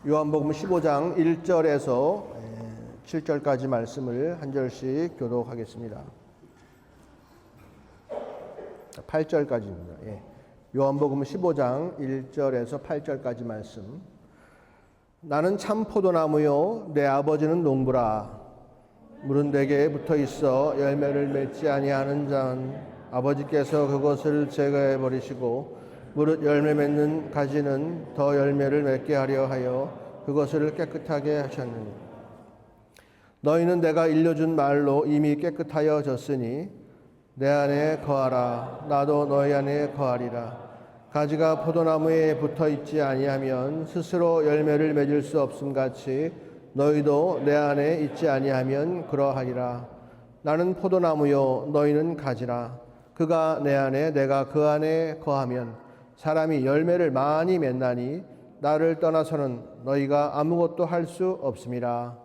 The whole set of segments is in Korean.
요한복음 15장 1절에서 7절까지 말씀을 한 절씩 교독하겠습니다. 8절까지입니다. 예. 요한복음 15장 1절에서 8절까지 말씀. 나는 참 포도나무요 내 아버지는 농부라. 물은 내게 붙어 있어 열매를 맺지 아니하는 자는 아버지께서 그것을 제거해 버리시고 무릇 열매 맺는 가지는 더 열매를 맺게 하려 하여 그것을 깨끗하게 하셨느니 너희는 내가 일러준 말로 이미 깨끗하여졌으니 내 안에 거하라. 나도 너희 안에 거하리라. 가지가 포도나무에 붙어 있지 아니하면 스스로 열매를 맺을 수 없음 같이 너희도 내 안에 있지 아니하면 그러하리라. 나는 포도나무요 너희는 가지라. 그가 내 안에 내가 그 안에 거하면 사람이 열매를 많이 맺나니 나를 떠나서는 너희가 아무것도 할 수 없음이라.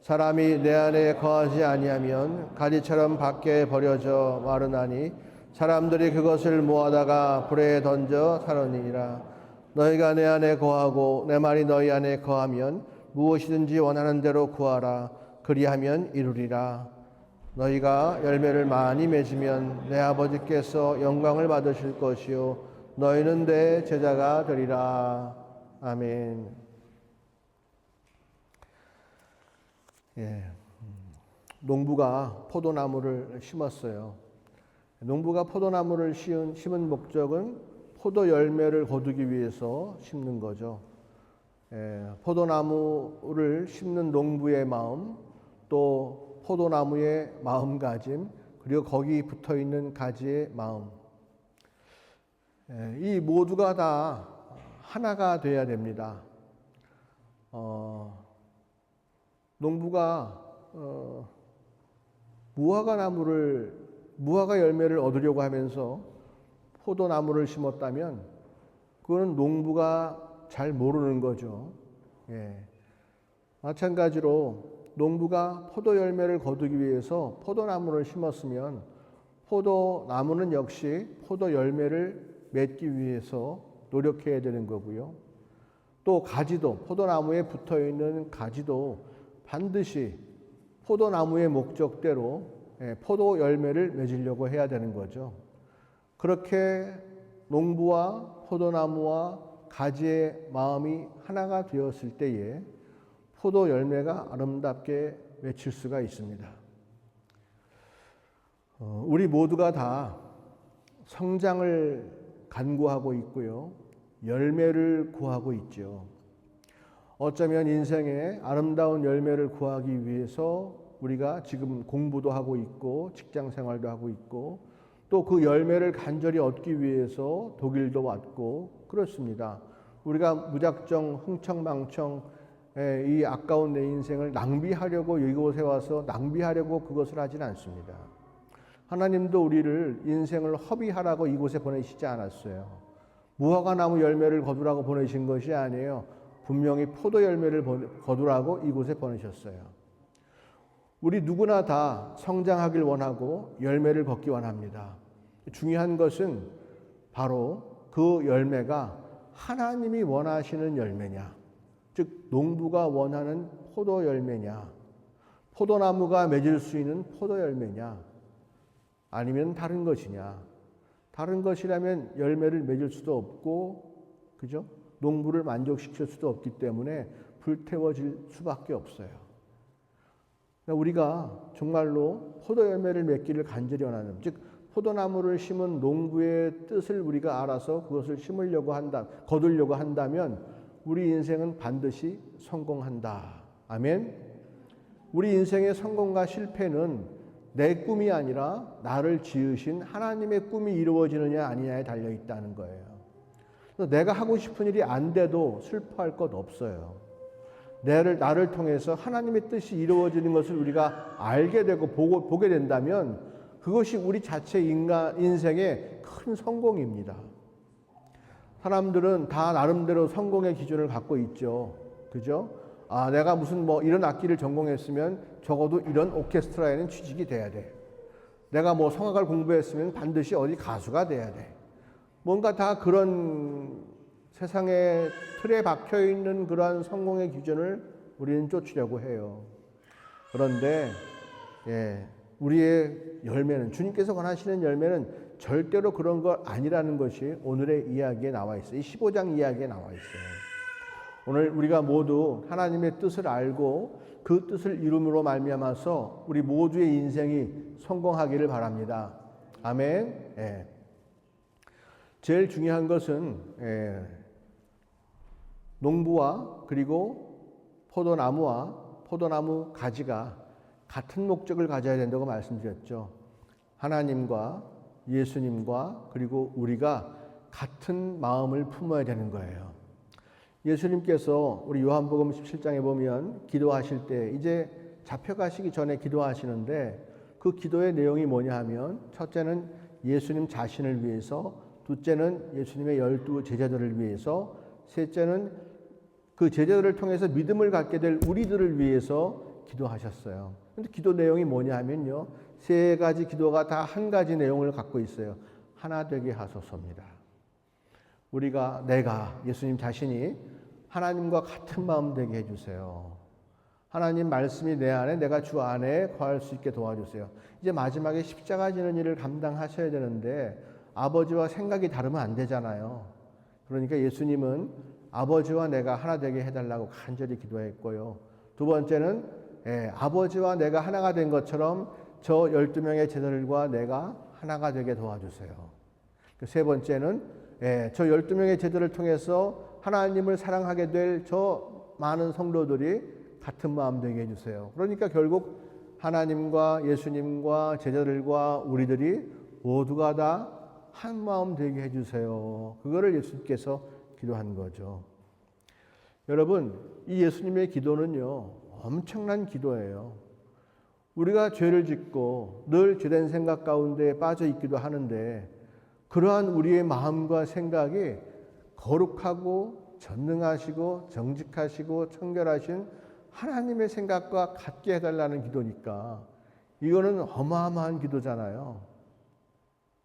사람이 내 안에 거하지 아니하면 가지처럼 밖에 버려져 마르나니 사람들이 그것을 모아다가 불에 던져 사르니라. 너희가 내 안에 거하고 내 말이 너희 안에 거하면 무엇이든지 원하는 대로 구하라. 그리하면 이루리라. 너희가 열매를 많이 맺으면 내 아버지께서 영광을 받으실 것이요 너희는 내 제자가 되리라. 아멘. 예, 농부가 포도나무를 심었어요. 농부가 포도나무를 심은 목적은 포도 열매를 거두기 위해서 심는 거죠. 예, 포도나무를 심는 농부의 마음, 또 포도나무의 마음가짐, 그리고 거기 붙어 있는 가지의 마음. 예, 이 모두가 다 하나가 되어야 됩니다. 농부가 무화과 열매를 얻으려고 하면서 포도나무를 심었다면 그거는 농부가 잘 모르는 거죠. 예. 마찬가지로 농부가 포도 열매를 거두기 위해서 포도나무를 심었으면 포도나무는 역시 포도 열매를 맺기 위해서 노력해야 되는 거고요. 또 가지도, 포도나무에 붙어 있는 가지도 반드시 포도나무의 목적대로 포도 열매를 맺으려고 해야 되는 거죠. 그렇게 농부와 포도나무와 가지의 마음이 하나가 되었을 때에 포도 열매가 아름답게 맺힐 수가 있습니다. 우리 모두가 다 성장을 간구하고 있고요. 열매를 구하고 있죠. 어쩌면 인생에 아름다운 열매를 구하기 위해서 우리가 지금 공부도 하고 있고 직장 생활도 하고 있고 또 그 열매를 간절히 얻기 위해서 독일도 왔고 그렇습니다. 우리가 무작정 흥청망청 이 아까운 내 인생을 낭비하려고 이곳에 와서 낭비하려고 그것을 하진 않습니다. 하나님도 우리를 인생을 허비하라고 이곳에 보내시지 않았어요. 무화과 나무 열매를 거두라고 보내신 것이 아니에요. 분명히 포도 열매를 거두라고 이곳에 보내셨어요. 우리 누구나 다 성장하길 원하고 열매를 걷기 원합니다. 중요한 것은 바로 그 열매가 하나님이 원하시는 열매냐, 즉 농부가 원하는 포도 열매냐, 포도나무가 맺을 수 있는 포도 열매냐, 아니면 다른 것이냐. 다른 것이라면 열매를 맺을 수도 없고, 그죠? 농부를 만족시킬 수도 없기 때문에 불태워질 수밖에 없어요. 우리가 정말로 포도 열매를 맺기를 간절히 원하는, 즉 포도나무를 심은 농부의 뜻을 우리가 알아서 그것을 거두려고 한다면 우리 인생은 반드시 성공한다. 아멘. 우리 인생의 성공과 실패는 내 꿈이 아니라 나를 지으신 하나님의 꿈이 이루어지느냐 아니냐에 달려 있다는 거예요. 그래서 내가 하고 싶은 일이 안 돼도 슬퍼할 것 없어요. 나를 통해서 하나님의 뜻이 이루어지는 것을 우리가 알게 되고 보게 된다면 그것이 우리 자체 인생의 큰 성공입니다. 사람들은 다 나름대로 성공의 기준을 갖고 있죠. 그죠? 내가 무슨 이런 악기를 전공했으면 적어도 이런 오케스트라에는 취직이 돼야 돼. 내가 성악을 공부했으면 반드시 어디 가수가 돼야 돼. 뭔가 다 그런 세상의 틀에 박혀 있는 그러한 성공의 기준을 우리는 쫓으려고 해요. 그런데 우리의 열매는, 주님께서 원하시는 열매는 절대로 그런 것 아니라는 것이 오늘의 이야기에 나와 있어요. 이 15장 이야기에 나와 있어요. 오늘 우리가 모두 하나님의 뜻을 알고 그 뜻을 이룸으로 말미암아서 우리 모두의 인생이 성공하기를 바랍니다. 아멘. 제일 중요한 것은 농부와 그리고 포도나무와 포도나무 가지가 같은 목적을 가져야 된다고 말씀드렸죠. 하나님과 예수님과 그리고 우리가 같은 마음을 품어야 되는 거예요. 예수님께서 우리 요한복음 17장에 보면 기도하실 때 이제 잡혀가시기 전에 기도하시는데 그 기도의 내용이 뭐냐 하면 첫째는 예수님 자신을 위해서, 둘째는 예수님의 12 제자들을 위해서, 셋째는 그 제자들을 통해서 믿음을 갖게 될 우리들을 위해서 기도하셨어요. 근데 기도 내용이 뭐냐 하면요, 세 가지 기도가 다 한 가지 내용을 갖고 있어요. 하나 되게 하소서입니다. 내가 예수님 자신이 하나님과 같은 마음 되게 해주세요. 하나님 말씀이 내 안에, 내가 주 안에 거할 수 있게 도와주세요. 이제 마지막에 십자가 지는 일을 감당하셔야 되는데 아버지와 생각이 다르면 안 되잖아요. 그러니까 예수님은 아버지와 내가 하나 되게 해달라고 간절히 기도했고요. 두 번째는 아버지와 내가 하나가 된 것처럼 저 12명의 제자들과 내가 하나가 되게 도와주세요. 세 번째는 저 12명의 제자들을 통해서 하나님을 사랑하게 될 저 많은 성도들이 같은 마음 되게 해주세요. 그러니까 결국 하나님과 예수님과 제자들과 우리들이 모두가 다 한 마음 되게 해주세요. 그거를 예수님께서 기도한 거죠. 여러분, 이 예수님의 기도는요, 엄청난 기도예요. 우리가 죄를 짓고 늘 죄된 생각 가운데 빠져 있기도 하는데 그러한 우리의 마음과 생각이 거룩하고 전능하시고 정직하시고 청결하신 하나님의 생각과 같게 해달라는 기도니까 이거는 어마어마한 기도잖아요.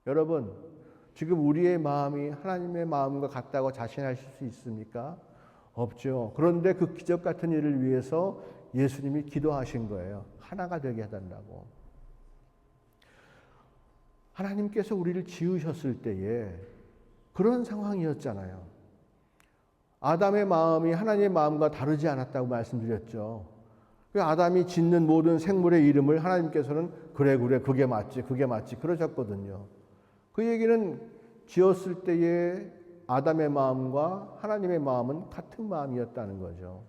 여러분, 지금 우리의 마음이 하나님의 마음과 같다고 자신하실 수 있습니까? 없죠. 그런데 그 기적 같은 일을 위해서 예수님이 기도하신 거예요. 하나가 되게 해달라고. 하나님께서 우리를 지으셨을 때에 그런 상황이었잖아요. 아담의 마음이 하나님의 마음과 다르지 않았다고 말씀드렸죠. 아담이 짓는 모든 생물의 이름을 하나님께서는 그래 그게 맞지 그러셨거든요. 그 얘기는 지었을 때의 아담의 마음과 하나님의 마음은 같은 마음이었다는 거죠.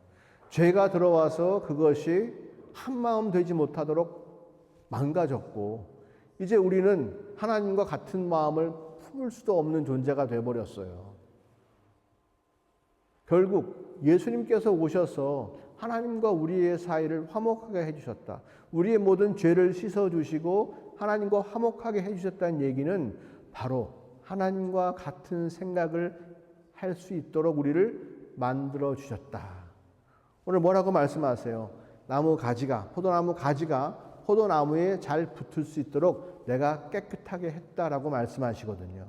죄가 들어와서 그것이 한 마음 되지 못하도록 망가졌고 이제 우리는 하나님과 같은 마음을 품을 수도 없는 존재가 되어버렸어요. 결국 예수님께서 오셔서 하나님과 우리의 사이를 화목하게 해주셨다. 우리의 모든 죄를 씻어주시고 하나님과 화목하게 해주셨다는 얘기는 바로 하나님과 같은 생각을 할 수 있도록 우리를 만들어 주셨다. 오늘 뭐라고 말씀하세요? 포도나무 가지가 포도나무에 잘 붙을 수 있도록 내가 깨끗하게 했다라고 말씀하시거든요.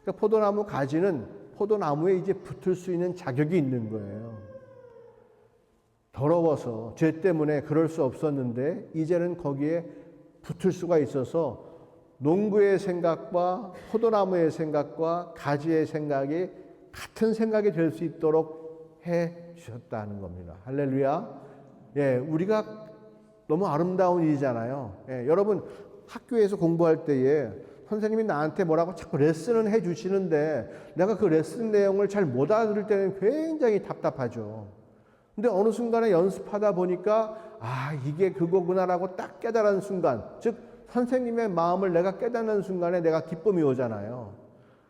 그러니까 포도나무 가지는 포도나무에 이제 붙을 수 있는 자격이 있는 거예요. 더러워서 죄 때문에 그럴 수 없었는데 이제는 거기에 붙을 수가 있어서 농부의 생각과 포도나무의 생각과 가지의 생각이 같은 생각이 될 수 있도록 해 주셨다는 겁니다. 할렐루야. 우리가 너무 아름다운 일이잖아요. 여러분 학교에서 공부할 때에 선생님이 나한테 뭐라고 자꾸 레슨을 해 주시는데 내가 그 레슨 내용을 잘 못 알아들을 때는 굉장히 답답하죠. 근데 어느 순간에 연습하다 보니까 이게 그거구나라고 딱 깨달은 순간, 즉 선생님의 마음을 내가 깨닫는 순간에 내가 기쁨이 오잖아요.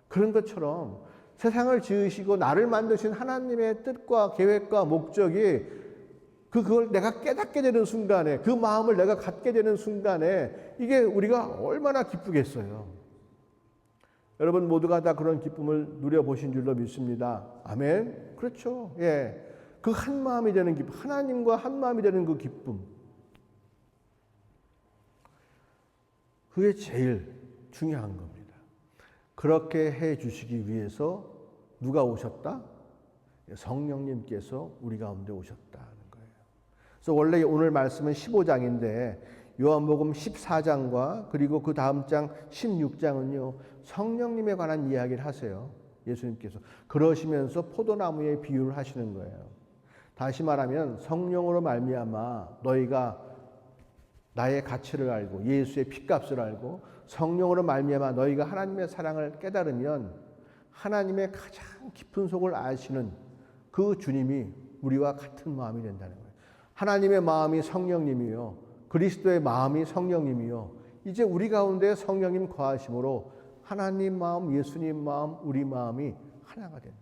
그런 것처럼 세상을 지으시고 나를 만드신 하나님의 뜻과 계획과 목적이 그걸 내가 깨닫게 되는 순간에, 그 마음을 내가 갖게 되는 순간에 이게 우리가 얼마나 기쁘겠어요. 여러분 모두가 다 그런 기쁨을 누려보신 줄로 믿습니다. 아멘. 그렇죠. 그 한 마음이 되는 기쁨, 하나님과 한 마음이 되는 그 기쁨, 그게 제일 중요한 겁니다. 그렇게 해 주시기 위해서 누가 오셨다? 성령님께서 우리 가운데 오셨다는 거예요. 그래서 원래 오늘 말씀은 15장인데 요한복음 14장과 그리고 그 다음 장 16장은요. 성령님에 관한 이야기를 하세요. 예수님께서. 그러시면서 포도나무의 비유를 하시는 거예요. 다시 말하면 성령으로 말미암아 너희가 나의 가치를 알고 예수의 핏값을 알고 성령으로 말미암아 너희가 하나님의 사랑을 깨달으면 하나님의 가장 깊은 속을 아시는 그 주님이 우리와 같은 마음이 된다는 거예요. 하나님의 마음이 성령님이요. 그리스도의 마음이 성령님이요. 이제 우리 가운데 성령님 거하심으로 하나님 마음, 예수님 마음, 우리 마음이 하나가 된다.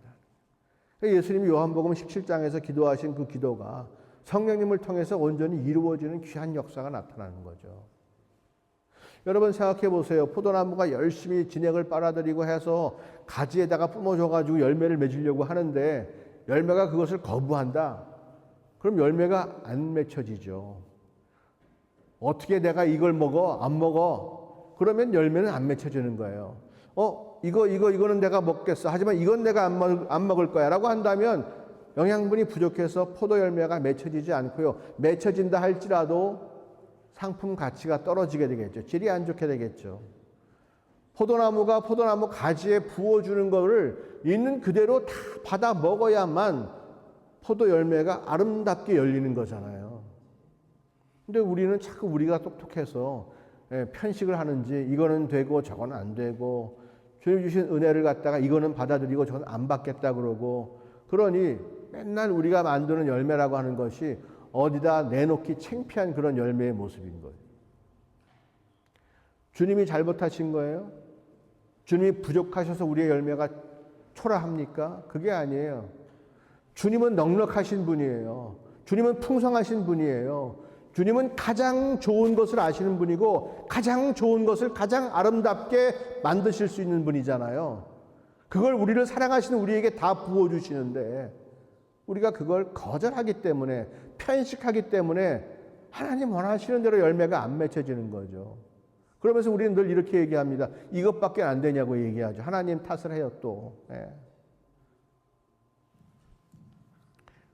예수님이 요한복음 17장에서 기도하신 그 기도가 성령님을 통해서 온전히 이루어지는 귀한 역사가 나타나는 거죠. 여러분 생각해 보세요. 포도나무가 열심히 진액을 빨아들이고 해서 가지에다가 뿜어줘가지고 열매를 맺으려고 하는데 열매가 그것을 거부한다. 그럼 열매가 안 맺혀지죠. 어떻게 내가 이걸 먹어? 안 먹어? 그러면 열매는 안 맺혀지는 거예요. 이거는 내가 먹겠어. 하지만 이건 내가 안 먹을 거야. 라고 한다면 영양분이 부족해서 포도 열매가 맺혀지지 않고요. 맺혀진다 할지라도 상품 가치가 떨어지게 되겠죠. 질이 안 좋게 되겠죠. 포도나무가 포도나무 가지에 부어주는 거를 있는 그대로 다 받아 먹어야만 포도 열매가 아름답게 열리는 거잖아요. 근데 우리는 자꾸 우리가 똑똑해서 편식을 하는지 이거는 되고 저거는 안 되고 주님 주신 은혜를 갖다가 이거는 받아들이고 저건 안 받겠다 그러고 그러니 맨날 우리가 만드는 열매라고 하는 것이 어디다 내놓기 창피한 그런 열매의 모습인 거예요. 주님이 잘못하신 거예요? 주님이 부족하셔서 우리의 열매가 초라합니까? 그게 아니에요. 주님은 넉넉하신 분이에요. 주님은 풍성하신 분이에요. 주님은 가장 좋은 것을 아시는 분이고 가장 좋은 것을 가장 아름답게 만드실 수 있는 분이잖아요. 그걸 우리를 사랑하시는 우리에게 다 부어주시는데 우리가 그걸 거절하기 때문에 편식하기 때문에 하나님 원하시는 대로 열매가 안 맺혀지는 거죠. 그러면서 우리는 늘 이렇게 얘기합니다. 이것밖에 안 되냐고 얘기하죠. 하나님 탓을 해요 또.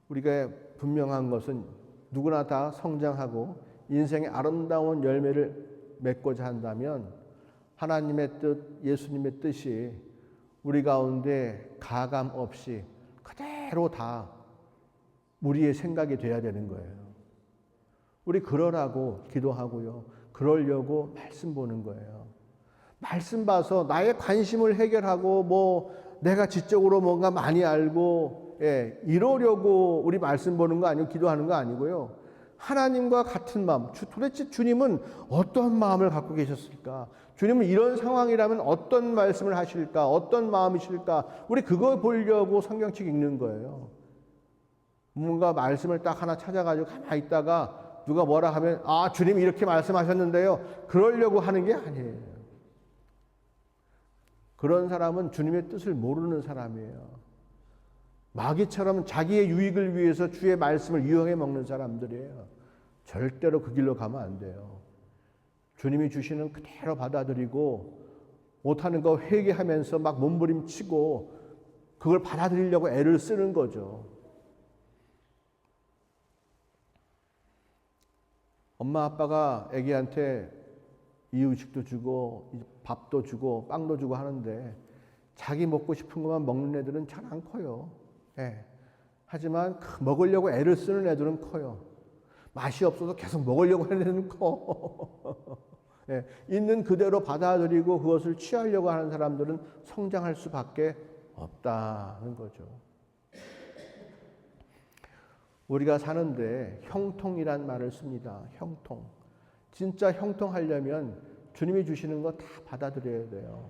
우리가 분명한 것은 누구나 다 성장하고 인생의 아름다운 열매를 맺고자 한다면 하나님의 뜻, 예수님의 뜻이 우리 가운데 가감 없이 그대로 다 우리의 생각이 돼야 되는 거예요. 우리 그러라고 기도하고요. 그러려고 말씀 보는 거예요. 말씀 봐서 나의 관심을 해결하고 내가 지적으로 뭔가 많이 알고 이러려고 우리 말씀 보는 거 아니고 기도하는 거 아니고요. 하나님과 같은 마음. 도대체 주님은 어떤 마음을 갖고 계셨을까? 주님은 이런 상황이라면 어떤 말씀을 하실까? 어떤 마음이실까? 우리 그거 보려고 성경책 읽는 거예요. 뭔가 말씀을 딱 하나 찾아가지고 가만히 있다가 누가 뭐라 하면 주님이 이렇게 말씀하셨는데요. 그러려고 하는 게 아니에요. 그런 사람은 주님의 뜻을 모르는 사람이에요. 마귀처럼 자기의 유익을 위해서 주의 말씀을 이용해 먹는 사람들이에요. 절대로 그 길로 가면 안 돼요. 주님이 주시는 그대로 받아들이고 못하는 거 회개하면서 막 몸부림치고 그걸 받아들이려고 애를 쓰는 거죠. 엄마 아빠가 애기한테 이유식도 주고 밥도 주고 빵도 주고 하는데 자기 먹고 싶은 것만 먹는 애들은 잘 안 커요. 하지만 먹으려고 애를 쓰는 애들은 커요. 맛이 없어서 계속 먹으려고 하는 애는 커. 있는 그대로 받아들이고 그것을 취하려고 하는 사람들은 성장할 수밖에 없다는 거죠. 우리가 사는데 형통이란 말을 씁니다. 형통. 진짜 형통하려면 주님이 주시는 거 다 받아들여야 돼요.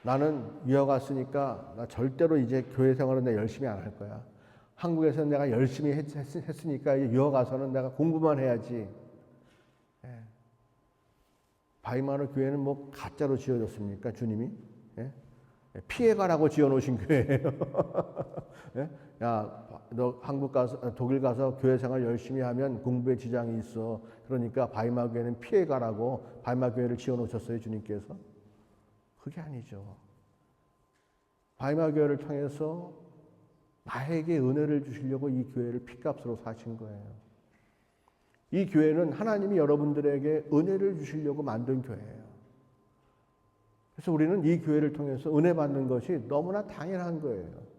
나는 유학 왔으니까 나 절대로 이제 교회 생활은 내가 열심히 안 할 거야. 한국에서 내가 열심히 했으니까 이제 유학 와서는 내가 공부만 해야지. 바이마르 교회는 뭐 가짜로 지어졌습니까? 주님이? 피해가라고 지어놓으신 교회예요. 야, 너 한국 가서 독일 가서 교회 생활 열심히 하면 공부에 지장이 있어. 그러니까 바이마 교회는 피해 가라고 바이마 교회를 지어 놓으셨어요, 주님께서? 그게 아니죠. 바이마 교회를 통해서 나에게 은혜를 주시려고 이 교회를 핏값으로 사신 거예요. 이 교회는 하나님이 여러분들에게 은혜를 주시려고 만든 교회예요. 그래서 우리는 이 교회를 통해서 은혜 받는 것이 너무나 당연한 거예요.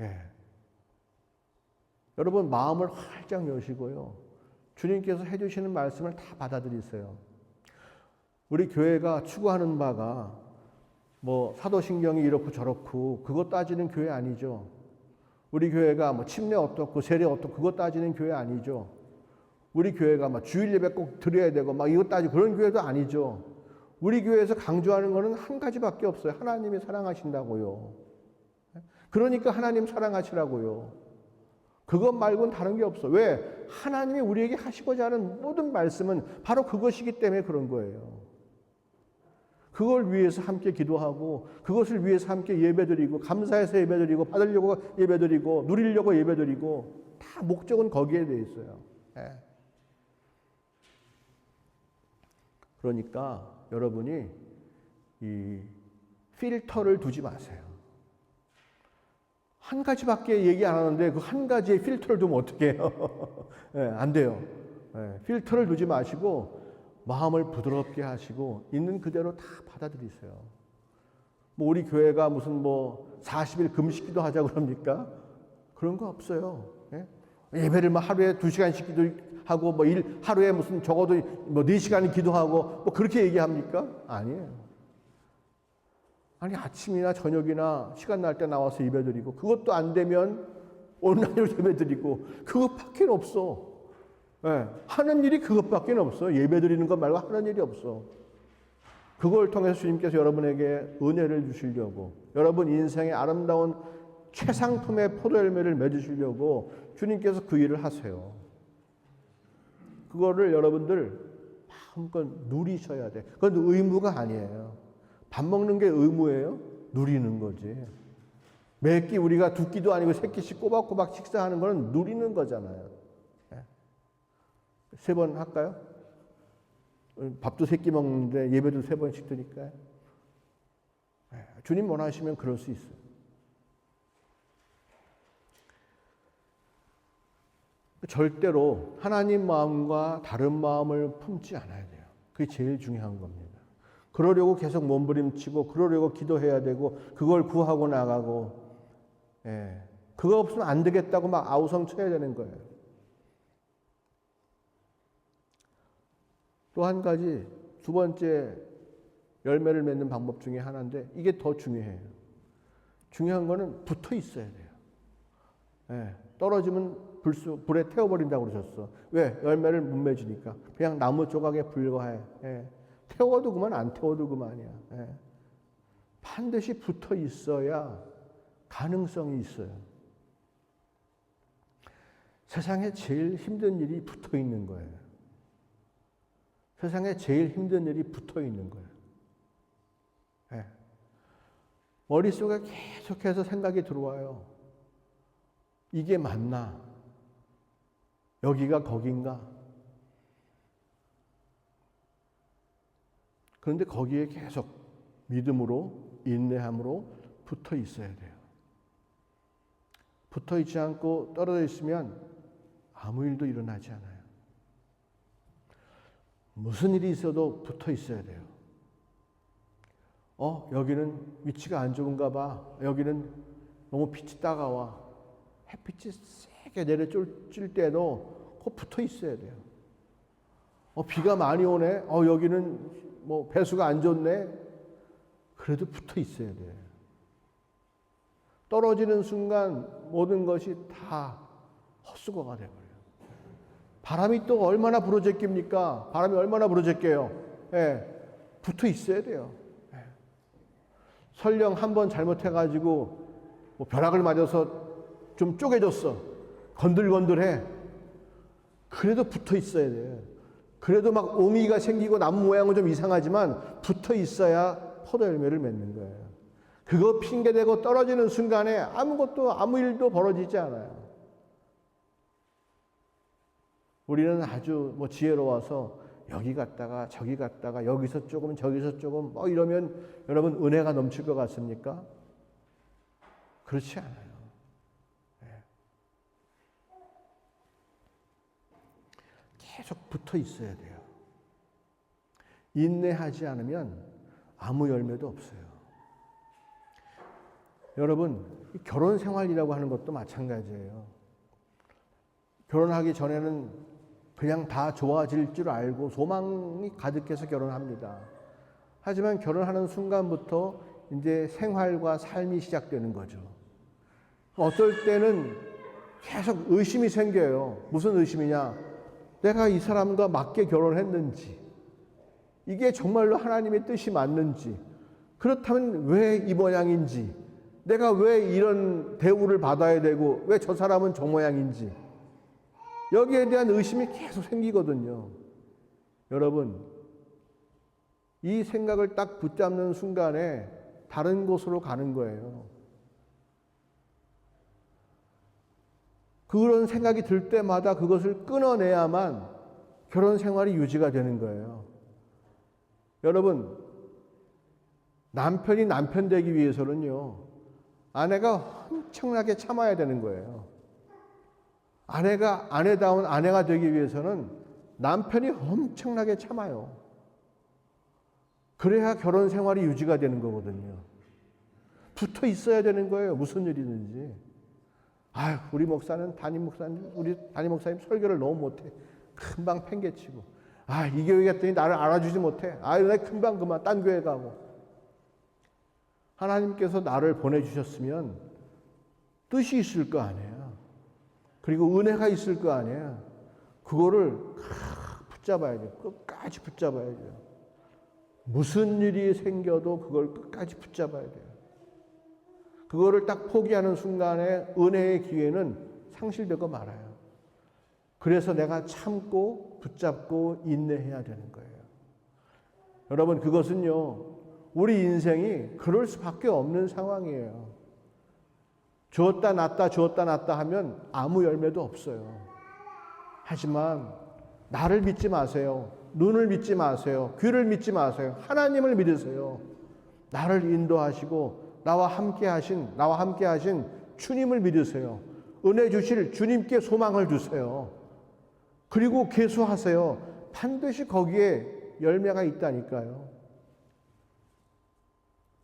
예. 여러분 마음을 활짝 여시고요. 주님께서 해주시는 말씀을 다 받아들이세요. 우리 교회가 추구하는 바가 뭐 사도신경이 이렇고 저렇고 그거 따지는 교회 아니죠. 우리 교회가 뭐 침례 어떻고 세례 어떻고 그거 따지는 교회 아니죠. 우리 교회가 막 주일 예배 꼭 드려야 되고 막 이거 따지고 그런 교회도 아니죠. 우리 교회에서 강조하는 거는 한 가지밖에 없어요. 하나님이 사랑하신다고요. 그러니까 하나님 사랑하시라고요. 그것 말고는 다른 게 없어. 왜? 하나님이 우리에게 하시고자 하는 모든 말씀은 바로 그것이기 때문에 그런 거예요. 그걸 위해서 함께 기도하고 그것을 위해서 함께 예배드리고 감사해서 예배드리고 받으려고 예배드리고 누리려고 예배드리고 다 목적은 거기에 돼 있어요. 예. 그러니까 여러분이 이 필터를 두지 마세요. 한 가지밖에 얘기 안 하는데 그 한 가지의 필터를 두면 어떻게 해요? 예, 안 돼요. 예, 필터를 두지 마시고 마음을 부드럽게 하시고 있는 그대로 다 받아들이세요. 뭐 우리 교회가 무슨 뭐 40일 금식기도 하자고 그럽니까? 그런 거 없어요. 예? 예배를 뭐 하루에 2시간씩 기도하고 뭐 하루에 무슨 적어도 뭐 4시간 기도하고 뭐 그렇게 얘기합니까? 아니에요. 아니 아침이나 저녁이나 시간 날 때 나와서 예배드리고 그것도 안 되면 온라인으로 예배드리고 그것밖에 없어. 예, 하는 일이 그것밖에 없어. 예배드리는 것 말고 하는 일이 없어. 그걸 통해서 주님께서 여러분에게 은혜를 주시려고 여러분 인생의 아름다운 최상품의 포도열매를 맺으시려고 주님께서 그 일을 하세요. 그거를 여러분들 마음껏 누리셔야 돼. 그건 의무가 아니에요. 밥 먹는 게 의무예요? 누리는 거지. 매 끼 우리가 2끼도 아니고 3끼씩 꼬박꼬박 식사하는 거는 누리는 거잖아요. 3번 할까요? 밥도 3끼 먹는데 예배도 3번씩 드릴까요? 주님 원하시면 그럴 수 있어요. 절대로 하나님 마음과 다른 마음을 품지 않아야 돼요. 그게 제일 중요한 겁니다. 그러려고 계속 몸부림치고 그러려고 기도해야 되고 그걸 구하고 나가고 그거 없으면 안 되겠다고 막 아우성 쳐야 되는 거예요. 또 한 가지 2번째 열매를 맺는 방법 중에 하나인데 이게 더 중요해요. 중요한 거는 붙어 있어야 돼요. 떨어지면 불에 태워버린다고 그러셨어. 왜? 열매를 못 맺으니까. 그냥 나무 조각에 불과해. 태워도 그만 안 태워도 그만이야. 반드시 붙어 있어야 가능성이 있어요. 세상에 제일 힘든 일이 붙어 있는 거예요. 세상에 제일 힘든 일이 붙어 있는 거예요. 머릿속에 계속해서 생각이 들어와요. 이게 맞나? 여기가 거긴가? 그런데 거기에 계속 믿음으로, 인내함으로 붙어 있어야 돼요. 붙어 있지 않고 떨어져 있으면 아무 일도 일어나지 않아요. 무슨 일이 있어도 붙어 있어야 돼요. 여기는 위치가 안 좋은가 봐. 여기는 너무 빛이 따가워. 햇빛이 세게 내려질 때도 꼭 붙어 있어야 돼요. 비가 많이 오네. 여기는 뭐 배수가 안 좋네. 그래도 붙어 있어야 돼요. 떨어지는 순간 모든 것이 다 헛수고가 돼버려요. 바람이 또 얼마나 불어제낍니까? 바람이 얼마나 불어제껴요? 붙어 있어야 돼요. 설령 한 번 잘못해가지고 뭐 벼락을 맞아서 좀 쪼개졌어. 건들건들해. 그래도 붙어 있어야 돼요. 그래도 막 옹이가 생기고 나무 모양은 좀 이상하지만 붙어 있어야 포도 열매를 맺는 거예요. 그거 핑계대고 떨어지는 순간에 아무 일도 벌어지지 않아요. 우리는 아주 지혜로워서 여기 갔다가 저기 갔다가 여기서 조금 저기서 조금 이러면 여러분 은혜가 넘칠 것 같습니까? 그렇지 않아요. 계속 붙어 있어야 돼요. 인내하지 않으면 아무 열매도 없어요. 여러분, 결혼 생활이라고 하는 것도 마찬가지예요. 결혼하기 전에는 그냥 다 좋아질 줄 알고 소망이 가득해서 결혼합니다. 하지만 결혼하는 순간부터 이제 생활과 삶이 시작되는 거죠. 어떨 때는 계속 의심이 생겨요. 무슨 의심이냐? 내가 이 사람과 맞게 결혼했는지, 이게 정말로 하나님의 뜻이 맞는지, 그렇다면 왜 이 모양인지, 내가 왜 이런 대우를 받아야 되고 왜 저 사람은 저 모양인지, 여기에 대한 의심이 계속 생기거든요. 여러분, 이 생각을 딱 붙잡는 순간에 다른 곳으로 가는 거예요. 그런 생각이 들 때마다 그것을 끊어내야만 결혼 생활이 유지가 되는 거예요. 여러분, 남편이 남편 되기 위해서는요, 아내가 엄청나게 참아야 되는 거예요. 아내가 아내다운 아내가 되기 위해서는 남편이 엄청나게 참아요. 그래야 결혼 생활이 유지가 되는 거거든요. 붙어 있어야 되는 거예요. 무슨 일이든지. 우리 담임 목사님 설교를 너무 못해. 금방 팽개치고. 이 교회 갔더니 나를 알아주지 못해. 나 금방 그만 딴 교회 가고. 하나님께서 나를 보내주셨으면 뜻이 있을 거 아니에요. 그리고 은혜가 있을 거 아니에요. 그거를 붙잡아야 돼요. 끝까지 붙잡아야 돼요. 무슨 일이 생겨도 그걸 끝까지 붙잡아야 돼요. 그거를 딱 포기하는 순간에 은혜의 기회는 상실되고 말아요. 그래서 내가 참고 붙잡고 인내해야 되는 거예요. 여러분, 그것은요, 우리 인생이 그럴 수밖에 없는 상황이에요. 주었다 놨다 하면 아무 열매도 없어요. 하지만 나를 믿지 마세요. 눈을 믿지 마세요. 귀를 믿지 마세요. 하나님을 믿으세요. 나를 인도하시고 나와 함께 하신 주님을 믿으세요. 은혜 주실 주님께 소망을 두세요. 그리고 계수하세요. 반드시 거기에 열매가 있다니까요.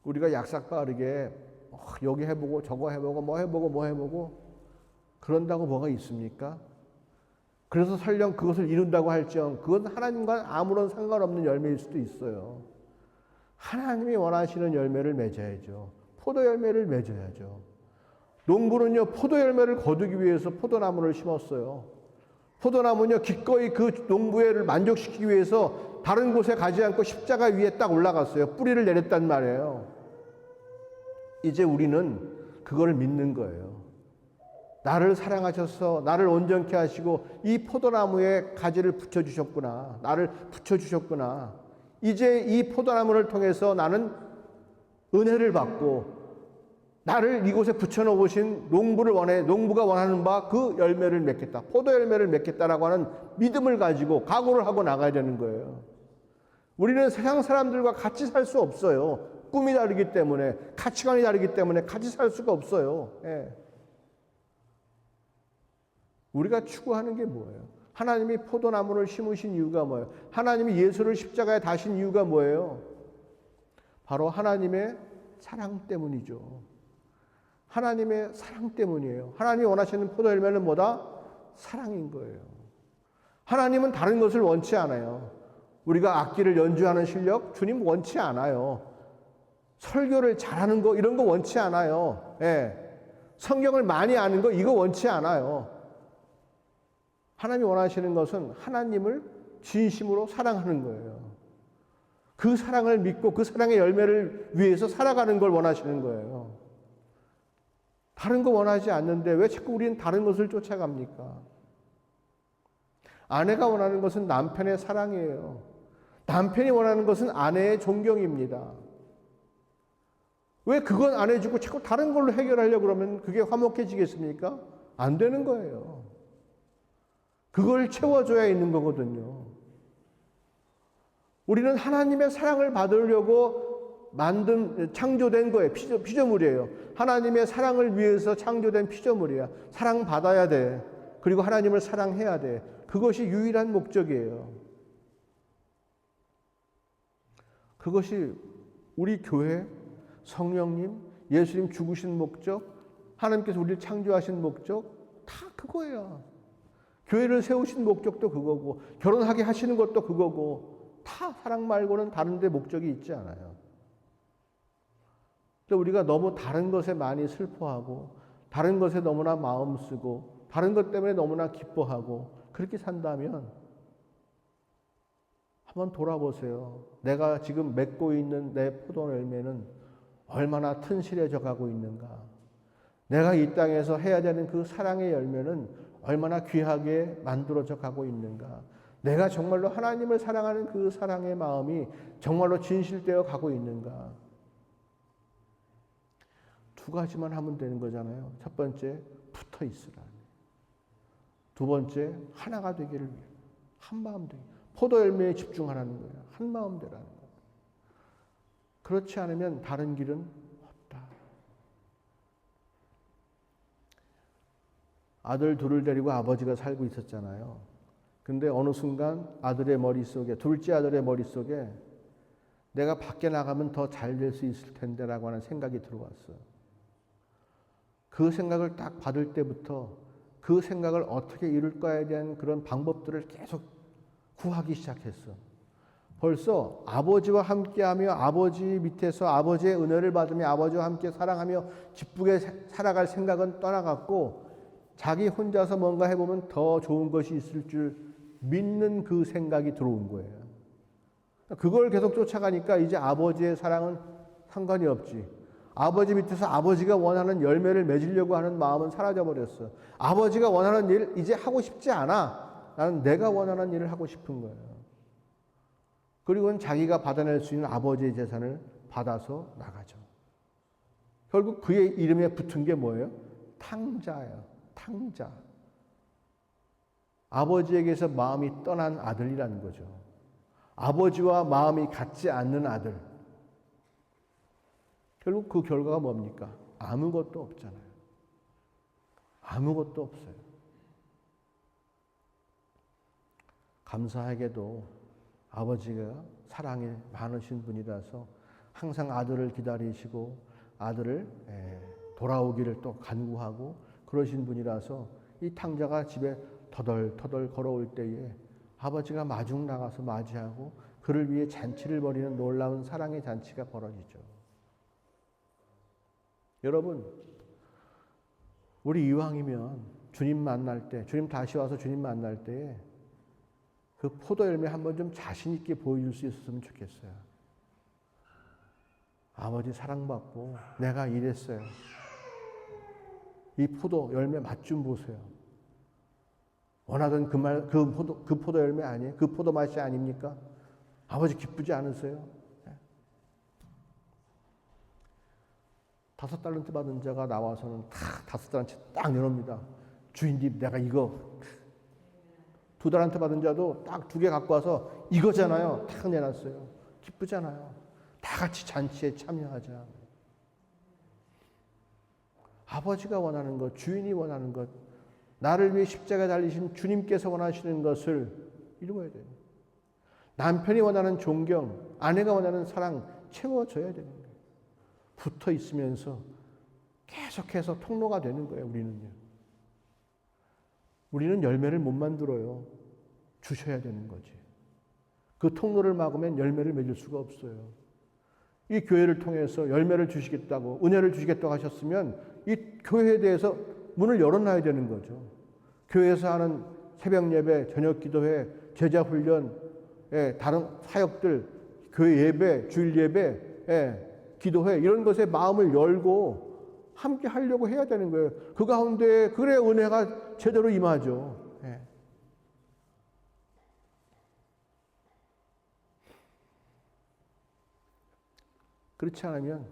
우리가 약삭빠르게 여기 해보고 저거 해보고 뭐 해보고 그런다고 뭐가 있습니까? 그래서 설령 그것을 이룬다고 할지언 그건 하나님과 아무런 상관없는 열매일 수도 있어요. 하나님이 원하시는 열매를 맺어야죠. 포도 열매를 맺어야죠. 농부는요, 포도 열매를 거두기 위해서 포도나무를 심었어요. 포도나무는요, 기꺼이 그 농부를 만족시키기 위해서 다른 곳에 가지 않고 십자가 위에 딱 올라갔어요. 뿌리를 내렸단 말이에요. 이제 우리는 그걸 믿는 거예요. 나를 사랑하셔서 나를 온전케 하시고 이 포도나무에 가지를 붙여주셨구나. 나를 붙여주셨구나. 이제 이 포도나무를 통해서 나는 은혜를 받고 나를 이곳에 붙여놓으신 농부가 원하는 바 그 열매를 맺겠다. 포도 열매를 맺겠다라고 하는 믿음을 가지고 각오를 하고 나가야 되는 거예요. 우리는 세상 사람들과 같이 살 수 없어요. 꿈이 다르기 때문에, 가치관이 다르기 때문에 같이 살 수가 없어요. 우리가 추구하는 게 뭐예요? 하나님이 포도나무를 심으신 이유가 뭐예요? 하나님이 예수를 십자가에 다신 이유가 뭐예요? 바로 하나님의 사랑 때문이죠. 하나님의 사랑 때문이에요. 하나님이 원하시는 포도 열매는 뭐다? 사랑인 거예요. 하나님은 다른 것을 원치 않아요. 우리가 악기를 연주하는 실력, 주님 원치 않아요. 설교를 잘하는 거, 이런 거 원치 않아요. 성경을 많이 아는 거, 이거 원치 않아요. 하나님이 원하시는 것은 하나님을 진심으로 사랑하는 거예요. 그 사랑을 믿고 그 사랑의 열매를 위해서 살아가는 걸 원하시는 거예요. 다른 거 원하지 않는데 왜 자꾸 우리는 다른 것을 쫓아갑니까? 아내가 원하는 것은 남편의 사랑이에요. 남편이 원하는 것은 아내의 존경입니다. 왜 그건 안 해주고 자꾸 다른 걸로 해결하려고 그러면 그게 화목해지겠습니까? 안 되는 거예요. 그걸 채워줘야 있는 거거든요. 우리는 하나님의 사랑을 받으려고 창조된 거예요. 피조물이에요. 하나님의 사랑을 위해서 창조된 피조물이야. 사랑받아야 돼. 그리고 하나님을 사랑해야 돼. 그것이 유일한 목적이에요. 그것이 우리 교회, 성령님, 예수님 죽으신 목적, 하나님께서 우리를 창조하신 목적, 다 그거예요. 교회를 세우신 목적도 그거고, 결혼하게 하시는 것도 그거고, 다 사랑 말고는 다른 데 목적이 있지 않아요. 근데 우리가 너무 다른 것에 많이 슬퍼하고, 다른 것에 너무나 마음 쓰고, 다른 것 때문에 너무나 기뻐하고, 그렇게 산다면, 한번 돌아보세요. 내가 지금 맺고 있는 내 포도 열매는 얼마나 튼실해져 가고 있는가. 내가 이 땅에서 해야 되는 그 사랑의 열매는 얼마나 귀하게 만들어져 가고 있는가. 내가 정말로 하나님을 사랑하는 그 사랑의 마음이 정말로 진실되어 가고 있는가. 두 가지만 하면 되는 거잖아요. 첫 번째, 붙어 있으라. 두 번째, 하나가 되기를 위해. 한 마음 되기. 포도 열매에 집중하라는 거예요. 한 마음 되라는 거예요. 그렇지 않으면 다른 길은 없다. 아들 둘을 데리고 아버지가 살고 있었잖아요. 근데 어느 순간 아들의 머릿속에, 둘째 아들의 머릿속에 내가 밖에 나가면 더 잘 될 수 있을 텐데라고 하는 생각이 들어왔어요. 그 생각을 딱 받을 때부터 그 생각을 어떻게 이룰 거에 대한 그런 방법들을 계속 구하기 시작했어. 벌써 아버지와 함께하며 아버지 밑에서 아버지의 은혜를 받으며 아버지와 함께 사랑하며 기쁘게 살아갈 생각은 떠나갔고 자기 혼자서 뭔가 해보면 더 좋은 것이 있을 줄 믿는 그 생각이 들어온 거예요. 그걸 계속 쫓아가니까 이제 아버지의 사랑은 상관이 없지. 아버지 밑에서 아버지가 원하는 열매를 맺으려고 하는 마음은 사라져버렸어. 아버지가 원하는 일 이제 하고 싶지 않아. 나는 내가 원하는 일을 하고 싶은 거예요. 그리고는 자기가 받아낼 수 있는 아버지의 재산을 받아서 나가죠. 결국 그의 이름에 붙은 게 뭐예요? 탕자예요. 탕자. 아버지에게서 마음이 떠난 아들이라는 거죠. 아버지와 마음이 같지 않는 아들. 결국 그 결과가 뭡니까? 아무것도 없잖아요. 아무것도 없어요. 감사하게도 아버지가 사랑이 많으신 분이라서 항상 아들을 기다리시고 아들을 돌아오기를 또 간구하고 그러신 분이라서 이 탕자가 집에 터덜터덜 걸어올 때에 아버지가 마중 나가서 맞이하고 그를 위해 잔치를 벌이는 놀라운 사랑의 잔치가 벌어지죠. 여러분, 우리 이왕이면 주님 만날 때, 주님 다시 와서 주님 만날 때에 그 포도 열매 한번 좀 자신 있게 보여줄 수 있었으면 좋겠어요. 아버지 사랑받고 내가 이랬어요. 이 포도 열매 맛 좀 보세요. 원하던 그 포도 열매 아니에요? 그 포도 맛이 아닙니까? 아버지 기쁘지 않으세요? 5달란트 받은 자가 나와서는 다 5달란트 딱 내놓습니다. 주인님, 내가 이거 2달란트 받은 자도 딱 2개 갖고 와서 이거잖아요. 딱 내놨어요. 기쁘잖아요. 다 같이 잔치에 참여하자. 아버지가 원하는 것, 주인이 원하는 것, 나를 위해 십자가에 달리신 주님께서 원하시는 것을 이루어야 돼요. 남편이 원하는 존경, 아내가 원하는 사랑 채워줘야 되는 거예요. 붙어 있으면서 계속해서 통로가 되는 거예요, 우리는요. 우리는 열매를 못 만들어요. 주셔야 되는 거지. 그 통로를 막으면 열매를 맺을 수가 없어요. 이 교회를 통해서 열매를 주시겠다고, 은혜를 주시겠다고 하셨으면 이 교회에 대해서 문을 열어놔야 되는 거죠. 교회에서 하는 새벽 예배, 저녁 기도회, 제자 훈련, 다른 사역들, 교회 예배, 주일 예배, 기도회 이런 것에 마음을 열고 함께 하려고 해야 되는 거예요. 그 가운데 그래 은혜가 제대로 임하죠. 그렇지 않으면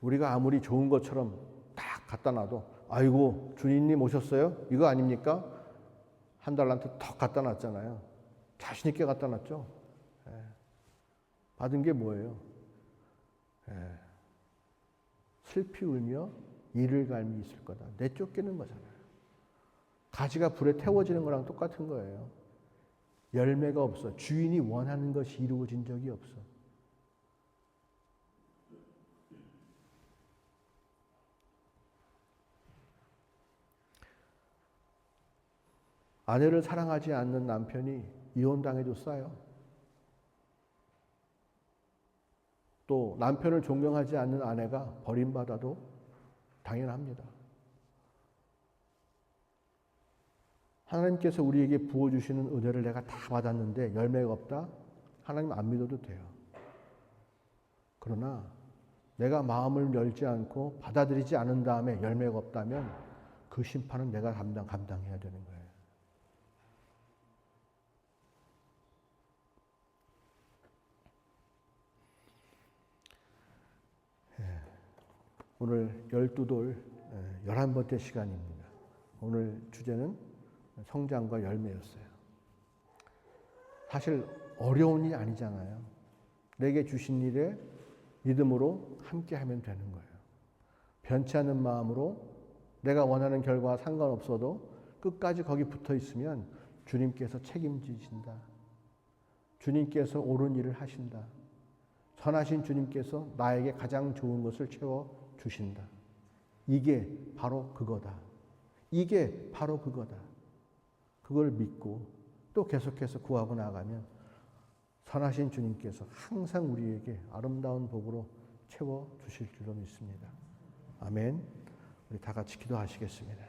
우리가 아무리 좋은 것처럼 딱 갖다 놔도 아이고 주인님 오셨어요? 이거 아닙니까? 한 달란트 턱 갖다 놨잖아요. 자신 있게 갖다 놨죠. 받은 게 뭐예요? 슬피 울며 이를 갈미 있을 거다. 내쫓기는 거잖아요. 가지가 불에 태워지는 거랑 똑같은 거예요. 열매가 없어. 주인이 원하는 것이 이루어진 적이 없어. 아내를 사랑하지 않는 남편이 이혼당해도 싸요. 또 남편을 존경하지 않는 아내가 버림받아도 당연합니다. 하나님께서 우리에게 부어주시는 은혜를 내가 다 받았는데 열매가 없다? 하나님 안 믿어도 돼요. 그러나 내가 마음을 열지 않고 받아들이지 않은 다음에 열매가 없다면 그 심판은 내가 감당해야 되는 거예요. 오늘 12돌 11번째 시간입니다. 오늘 주제는 성장과 열매였어요. 사실 어려운 일이 아니잖아요. 내게 주신 일에 믿음으로 함께 하면 되는 거예요. 변치 않는 마음으로 내가 원하는 결과와 상관없어도 끝까지 거기 붙어 있으면 주님께서 책임지신다. 주님께서 옳은 일을 하신다. 선하신 주님께서 나에게 가장 좋은 것을 채워주신다. 이게 바로 그거다. 이게 바로 그거다. 그걸 믿고 또 계속해서 구하고 나가면 선하신 주님께서 항상 우리에게 아름다운 복으로 채워주실 줄로 믿습니다. 아멘. 우리 다 같이 기도하시겠습니다.